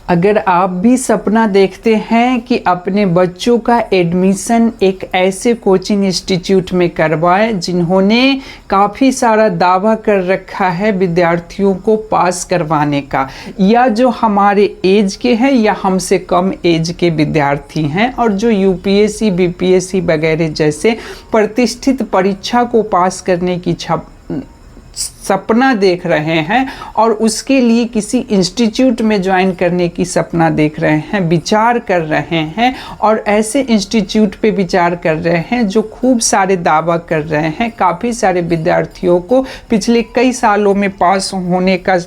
अगर आप भी सपना देखते हैं कि अपने बच्चों का एडमिशन एक ऐसे कोचिंग इंस्टीट्यूट में करवाएं जिन्होंने काफ़ी सारा दावा कर रखा है विद्यार्थियों को पास करवाने का, या जो हमारे एज के हैं या हमसे कम एज के विद्यार्थी हैं और जो यूपीएससी बीपीएससी वगैरह जैसे प्रतिष्ठित परीक्षा को पास करने की सपना देख रहे हैं और उसके लिए किसी इंस्टीट्यूट में ज्वाइन करने की सपना देख रहे हैं, विचार कर रहे हैं और ऐसे इंस्टीट्यूट पे विचार कर रहे हैं जो खूब सारे दावा कर रहे हैं, काफ़ी सारे विद्यार्थियों को पिछले कई सालों में पास होने का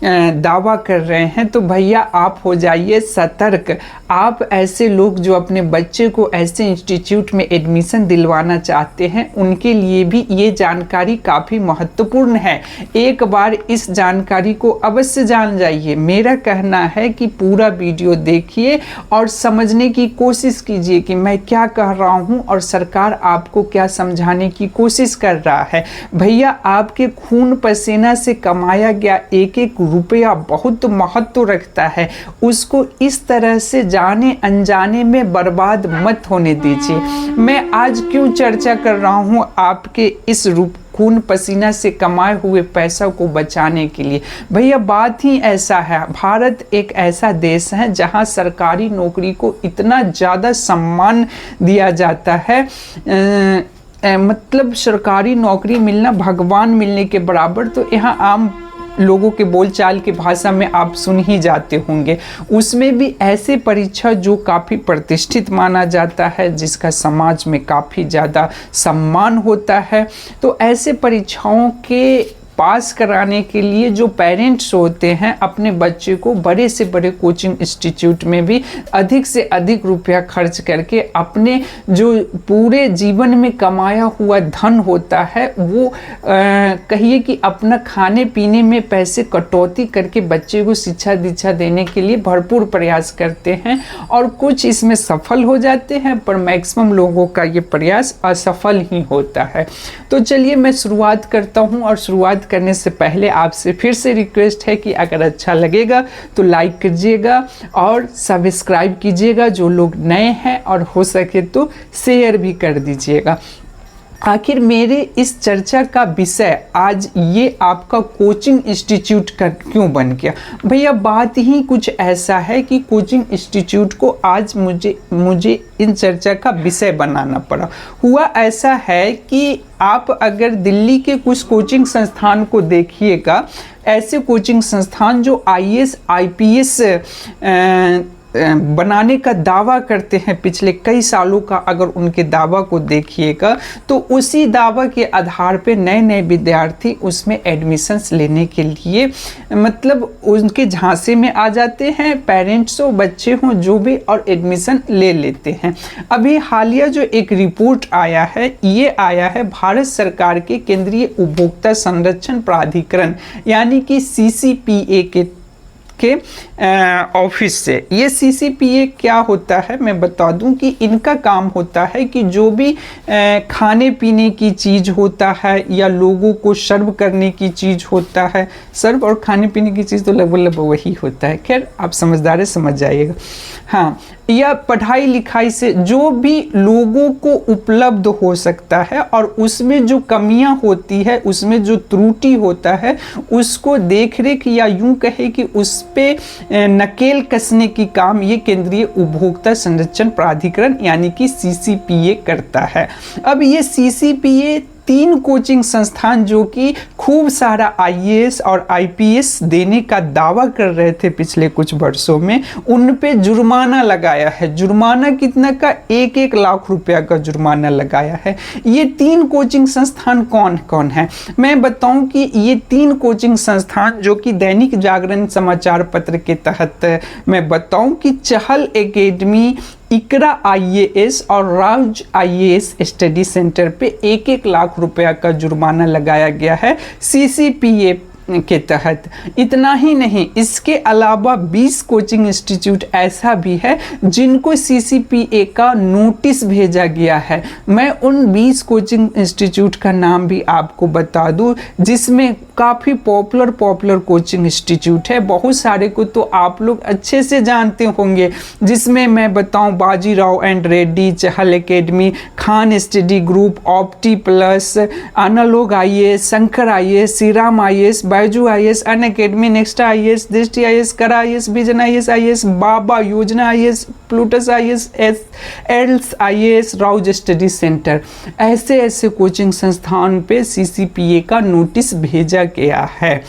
दावा कर रहे हैं, तो भैया आप हो जाइए सतर्क। आप ऐसे लोग जो अपने बच्चे को ऐसे इंस्टीट्यूट में एडमिशन दिलवाना चाहते हैं, उनके लिए भी ये जानकारी काफ़ी महत्वपूर्ण है। एक बार इस जानकारी को अवश्य जान जाइए। मेरा कहना है कि पूरा वीडियो देखिए और समझने की कोशिश कीजिए कि मैं क्या कह रहा हूं और सरकार आपको क्या समझाने की कोशिश कर रहा है। भैया आपके खून पसीना से कमाया गया एक एक रुपया बहुत महत्व रखता है, उसको इस तरह से जाने अनजाने में बर्बाद मत होने दीजिए। मैं आज क्यों चर्चा कर रहा हूं आपके इस खून पसीना से कमाए हुए पैसा को बचाने के लिए। भैया बात ही ऐसा है, भारत एक ऐसा देश है जहां सरकारी नौकरी को इतना ज़्यादा सम्मान दिया जाता है, मतलब सरकारी नौकरी मिलना भगवान मिलने के बराबर। तो यहाँ आम लोगों के बोलचाल की भाषा में आप सुन ही जाते होंगे। उसमें भी ऐसे परीक्षा जो काफ़ी प्रतिष्ठित माना जाता है, जिसका समाज में काफ़ी ज़्यादा सम्मान होता है, तो ऐसे परीक्षाओं के पास कराने के लिए जो पेरेंट्स होते हैं अपने बच्चे को बड़े से बड़े कोचिंग इंस्टीट्यूट में भी अधिक से अधिक रुपया खर्च करके अपने जो पूरे जीवन में कमाया हुआ धन होता है वो कहिए कि अपना खाने पीने में पैसे कटौती करके बच्चे को शिक्षा दीक्षा देने के लिए भरपूर प्रयास करते हैं और कुछ इसमें सफल हो जाते हैं, पर मैक्सिमम लोगों का ये प्रयास असफल ही होता है। तो चलिए मैं शुरुआत करता हूँ और शुरुआत करने से पहले आपसे फिर से रिक्वेस्ट है कि अगर अच्छा लगेगा तो लाइक कीजिएगा और सब्सक्राइब कीजिएगा जो लोग नए हैं, और हो सके तो शेयर भी कर दीजिएगा। आखिर मेरे इस चर्चा का विषय आज ये आपका कोचिंग इंस्टीट्यूट का क्यों बन गया। भैया बात ही कुछ ऐसा है कि कोचिंग इंस्टीट्यूट को आज मुझे इन चर्चा का विषय बनाना पड़ा। हुआ ऐसा है कि आप अगर दिल्ली के कुछ कोचिंग संस्थान को देखिएगा, ऐसे कोचिंग संस्थान जो आईएएस आईपीएस बनाने का दावा करते हैं, पिछले कई सालों का अगर उनके दावा को देखिएगा तो उसी दावा के आधार पे नए नए विद्यार्थी उसमें एडमिशन्स लेने के लिए मतलब उनके झांसे में आ जाते हैं, पेरेंट्स हो बच्चे हों जो भी, और एडमिशन ले लेते हैं। अभी हालिया जो एक रिपोर्ट आया है, ये आया है भारत सरकार के केंद्रीय उपभोक्ता संरक्षण प्राधिकरण यानी कि सीसीपीए के ऑफिस से। ये सीसीपीए क्या होता है मैं बता दूं कि इनका काम होता है कि जो भी खाने पीने की चीज़ होता है या लोगों को सर्व करने की चीज़ होता है, सर्व और खाने पीने की चीज़ तो लगभग वही होता है, खैर आप समझदार है समझ जाइएगा, हाँ, या पढ़ाई लिखाई से जो भी लोगों को उपलब्ध हो सकता है और उसमें जो कमियां होती है, उसमें जो त्रुटि होता है, उसको देख रेख या यूं कहे कि उस पे नकेल कसने की काम ये केंद्रीय उपभोक्ता संरक्षण प्राधिकरण यानी कि सीसीपीए करता है। अब ये सीसीपीए 3 कोचिंग संस्थान जो कि खूब सारा आईएएस और आईपीएस देने का दावा कर रहे थे पिछले कुछ वर्षों में, उन पे जुर्माना लगाया है। जुर्माना कितना का? 1-1 लाख रुपया का जुर्माना लगाया है। ये 3 कोचिंग संस्थान कौन कौन है मैं बताऊं कि ये 3 कोचिंग संस्थान जो कि दैनिक जागरण समाचार पत्र के तहत मैं बताऊं कि चहल एकेडमी, इकरा आईएएस और राज आईएएस स्टडी सेंटर पे 1-1 लाख रुपया का जुर्माना लगाया गया है सीसीपीए के तहत। इतना ही नहीं, इसके अलावा 20 कोचिंग इंस्टीट्यूट ऐसा भी है जिनको CCPA का नोटिस भेजा गया है। मैं उन 20 कोचिंग इंस्टीट्यूट का नाम भी आपको बता दूं, जिसमें काफ़ी पॉपुलर कोचिंग इंस्टीट्यूट है। बहुत सारे को तो आप लोग अच्छे से जानते होंगे, जिसमें मैं बताऊं Bajirao and Reddy, Chahal academy, Khan study group, opti plus, analog IAS, Shankar IAS, Shriram IAS, Byju IAS, Unacademy, next IAS, Drishti IAS, करा IAS, vision IAS, Baba Yojana IAS, Plutus IAS, एल्स IAS, राउज स्टडी सेंटर। ऐसे कोचिंग संस्थान पे CCPA का नोटिस भेजा गया है।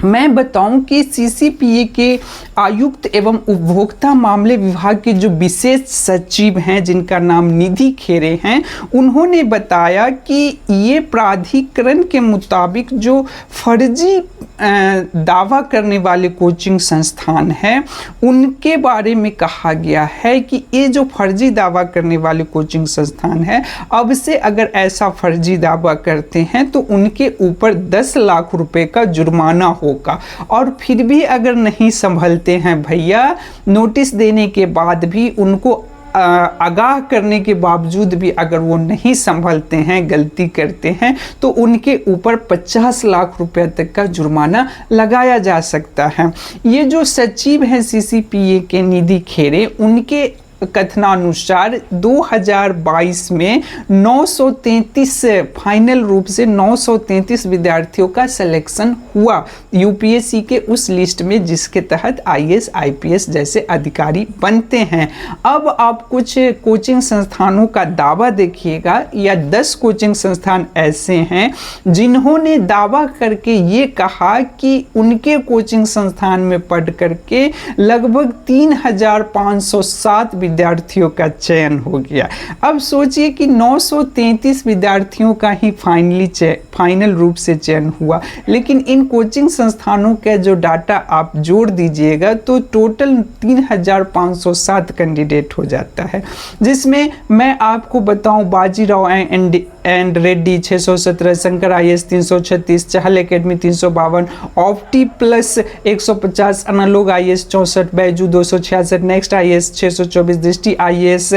मैं बताऊं कि CCPA के आयुक्त एवं उपभोक्ता मामले विभाग के जो विशेष सचिव हैं, जिनका नाम निधि खेरे हैं, उन्होंने बताया कि ये प्राधिकरण के मुताबिक जो फर्जी दावा करने वाले कोचिंग संस्थान हैं, उनके बारे में कहा गया है कि ये जो फर्जी दावा करने वाले कोचिंग संस्थान है, अब से अगर ऐसा फर्जी दावा करते हैं तो उनके ऊपर 10 लाख रुपए का जुर्माना होगा। और फिर भी अगर नहीं संभलते हैं भैया, नोटिस देने के बाद भी उनको आगाह करने के बावजूद भी अगर वो नहीं संभलते हैं, गलती करते हैं, तो उनके ऊपर 50 लाख रुपए तक का जुर्माना लगाया जा सकता है। ये जो सचिव हैं CCPA के निधि खेरे, उनके कथनानुसार 2022 में 933 फाइनल रूप से 933 विद्यार्थियों का सिलेक्शन हुआ UPSC के उस लिस्ट में, जिसके तहत IAS IPS जैसे अधिकारी बनते हैं। अब आप कुछ कोचिंग संस्थानों का दावा देखिएगा, या 10 कोचिंग संस्थान ऐसे हैं जिन्होंने दावा करके ये कहा कि उनके कोचिंग संस्थान में पढ़ करके लगभग 3507 विद्यार्थियों का चयन हो गया। अब सोचिए कि 933 विद्यार्थियों का ही फाइनल रूप से चयन हुआ, लेकिन इन कोचिंग संस्थानों का जो डाटा आप जोड़ दीजिएगा तो टोटल 3507 कैंडिडेट हो जाता है, जिसमें मैं आपको बताऊं Bajirao and Reddy 617, Shankar IAS 336, Chahal academy 352, opti plus 150, analog IAS 64, Byju 266, next IAS 624, दृष्टि IAS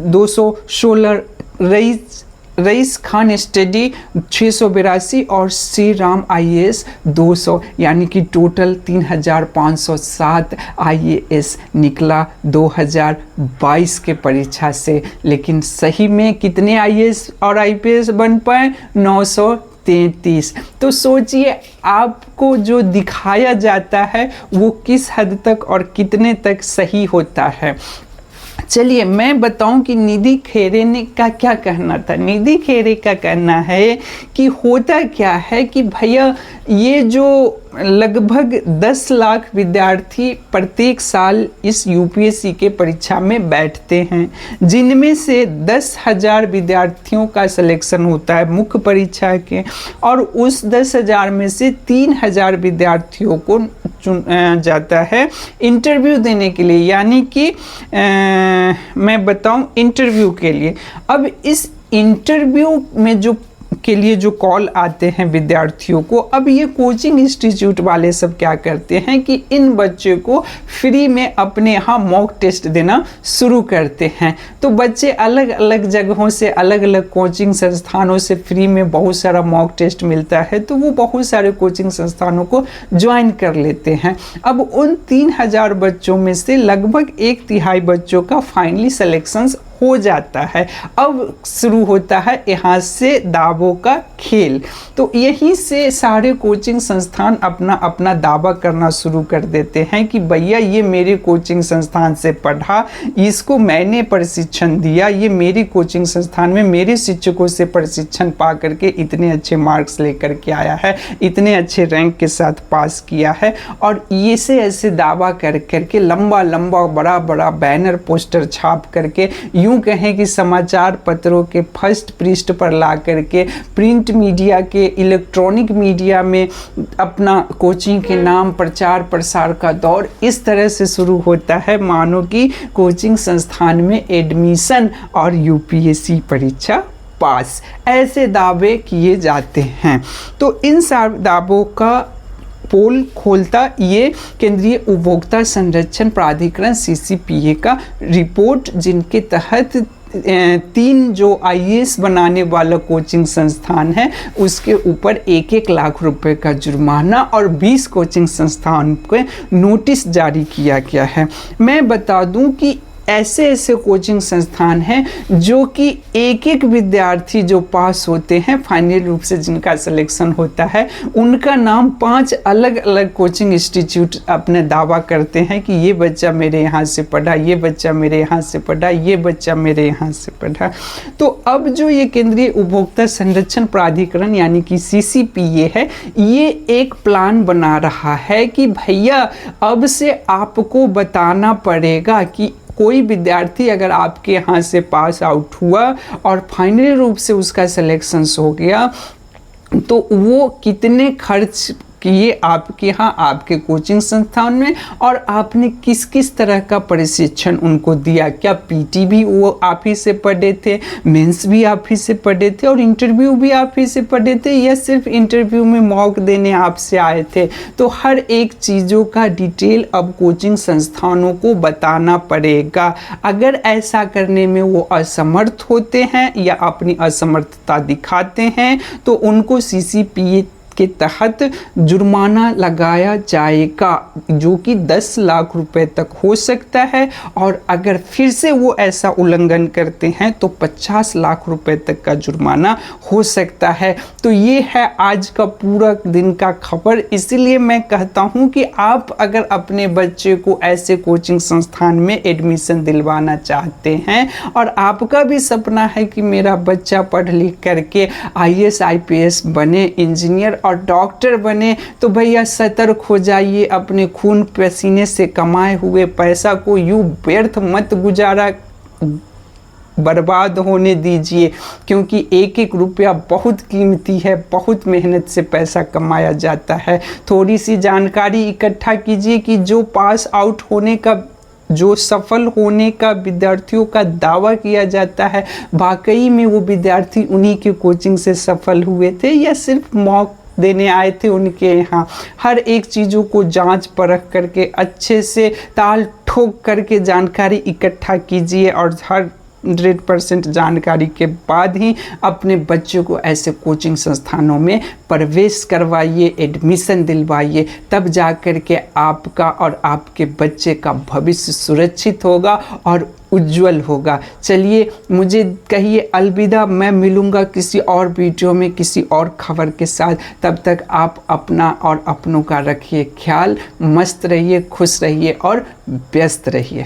216, रईस खान स्टडी 682 और श्री राम IAS 200, यानी कि टोटल 3507 IAS निकला 2022 के परीक्षा से। लेकिन सही में कितने IAS और IPS बन पाए? 933। तो सोचिए आपको जो दिखाया जाता है वो किस हद तक और कितने तक सही होता है। चलिए मैं बताऊं कि निधि खेरे ने का क्या कहना था। निधि खेरे का कहना है कि होता क्या है कि भैया ये जो लगभग 10 लाख विद्यार्थी प्रत्येक साल इस UPSC के परीक्षा में बैठते हैं, जिनमें से 10,000 विद्यार्थियों का सिलेक्शन होता है मुख्य परीक्षा के, और उस 10,000 में से 3,000 विद्यार्थियों को चुना जाता है इंटरव्यू देने के लिए, यानी कि मैं बताऊं इंटरव्यू के लिए। अब इस इंटरव्यू में जो के लिए जो कॉल आते हैं विद्यार्थियों को, अब ये कोचिंग इंस्टीट्यूट वाले सब क्या करते हैं कि इन बच्चे को फ्री में अपने यहाँ मॉक टेस्ट देना शुरू करते हैं। तो बच्चे अलग अलग जगहों से, अलग अलग कोचिंग संस्थानों से फ्री में बहुत सारा मॉक टेस्ट मिलता है, तो वो बहुत सारे कोचिंग संस्थानों को ज्वाइन कर लेते हैं। अब उन 3,000 बच्चों में से लगभग 1/3 बच्चों का फाइनली सिलेक्शन हो जाता है। अब शुरू होता है यहाँ से दावों का खेल। तो यहीं से सारे कोचिंग संस्थान अपना अपना दावा करना शुरू कर देते हैं कि भैया ये मेरे कोचिंग संस्थान से पढ़ा, इसको मैंने प्रशिक्षण दिया, ये मेरी कोचिंग संस्थान में मेरे शिक्षकों से प्रशिक्षण पा करके इतने अच्छे मार्क्स लेकर के आया है, इतने अच्छे रैंक के साथ पास किया है। और ये से ऐसे दावा कर करके लंबा लंबा बड़ा बड़ा बैनर पोस्टर छाप करके, यूं कहें कि समाचार पत्रों के फर्स्ट पृष्ठ पर ला करके, प्रिंट मीडिया के, इलेक्ट्रॉनिक मीडिया में अपना कोचिंग के नाम प्रचार प्रसार का दौर इस तरह से शुरू होता है मानो कि कोचिंग संस्थान में एडमिशन और UPSC परीक्षा पास, ऐसे दावे किए जाते हैं। तो इन सब दावों का पोल खोलता ये केंद्रीय उपभोक्ता संरक्षण प्राधिकरण CCPA का रिपोर्ट, जिनके तहत 3 जो IAS बनाने वाला कोचिंग संस्थान है उसके ऊपर 1-1 लाख रुपए का जुर्माना और 20 कोचिंग संस्थान को नोटिस जारी किया गया है। मैं बता दूं कि ऐसे ऐसे कोचिंग संस्थान हैं जो कि एक विद्यार्थी जो पास होते हैं, फाइनल रूप से जिनका सिलेक्शन होता है, उनका नाम 5 अलग अलग कोचिंग इंस्टीट्यूट अपने दावा करते हैं कि ये बच्चा मेरे यहाँ से पढ़ा, ये बच्चा मेरे यहाँ से पढ़ा, ये बच्चा मेरे यहाँ से पढ़ा। तो अब जो ये केंद्रीय उपभोक्ता संरक्षण प्राधिकरण यानी कि CCPA है, ये एक प्लान बना रहा है कि भैया अब से आपको बताना पड़ेगा कि कोई विद्यार्थी अगर आपके यहाँ से पास आउट हुआ और फाइनली रूप से उसका सिलेक्शन हो गया, तो वो कितने खर्च किए आपके यहाँ, आपके कोचिंग संस्थान में, और आपने किस किस तरह का प्रशिक्षण उनको दिया। क्या PT भी वो आप ही से पढ़े थे, मेंस भी आप ही से पढ़े थे और इंटरव्यू भी आप ही से पढ़े थे, या सिर्फ इंटरव्यू में मॉक देने आपसे आए थे। तो हर एक चीज़ों का डिटेल अब कोचिंग संस्थानों को बताना पड़ेगा। अगर ऐसा करने में वो असमर्थ होते हैं या अपनी असमर्थता दिखाते हैं तो उनको CCPA के तहत जुर्माना लगाया जाएगा, जो कि 10 लाख रुपए तक हो सकता है, और अगर फिर से वो ऐसा उल्लंघन करते हैं तो 50 लाख रुपए तक का जुर्माना हो सकता है। तो ये है आज का पूरा दिन का खबर। इसीलिए मैं कहता हूँ कि आप अगर अपने बच्चे को ऐसे कोचिंग संस्थान में एडमिशन दिलवाना चाहते हैं और आपका भी सपना है कि मेरा बच्चा पढ़ लिख करके IAS IPS बने, इंजीनियर और डॉक्टर बने, तो भैया सतर्क हो जाइए। अपने खून पसीने से कमाए हुए पैसा को यूं व्यर्थ मत गुजारा बर्बाद होने दीजिए, क्योंकि 1-1 रुपया बहुत कीमती है, बहुत मेहनत से पैसा कमाया जाता है। थोड़ी सी जानकारी इकट्ठा कीजिए कि जो पास आउट होने का, जो सफल होने का विद्यार्थियों का दावा किया जाता है, वाकई में वो विद्यार्थी उन्हीं के कोचिंग से सफल हुए थे या सिर्फ मॉक देने आए थे उनके यहाँ। हर एक चीज़ों को जांच परख करके अच्छे से ताल ठोक करके जानकारी इकट्ठा कीजिए और 100% जानकारी के बाद ही अपने बच्चों को ऐसे कोचिंग संस्थानों में प्रवेश करवाइए, एडमिशन दिलवाइए। तब जा कर के आपका और आपके बच्चे का भविष्य सुरक्षित होगा और उज्जवल होगा। चलिए मुझे कहिए अलविदा, मैं मिलूँगा किसी और वीडियो में किसी और खबर के साथ। तब तक आप अपना और अपनों का रखिए ख्याल। मस्त रहिए, खुश रहिए और व्यस्त रहिए।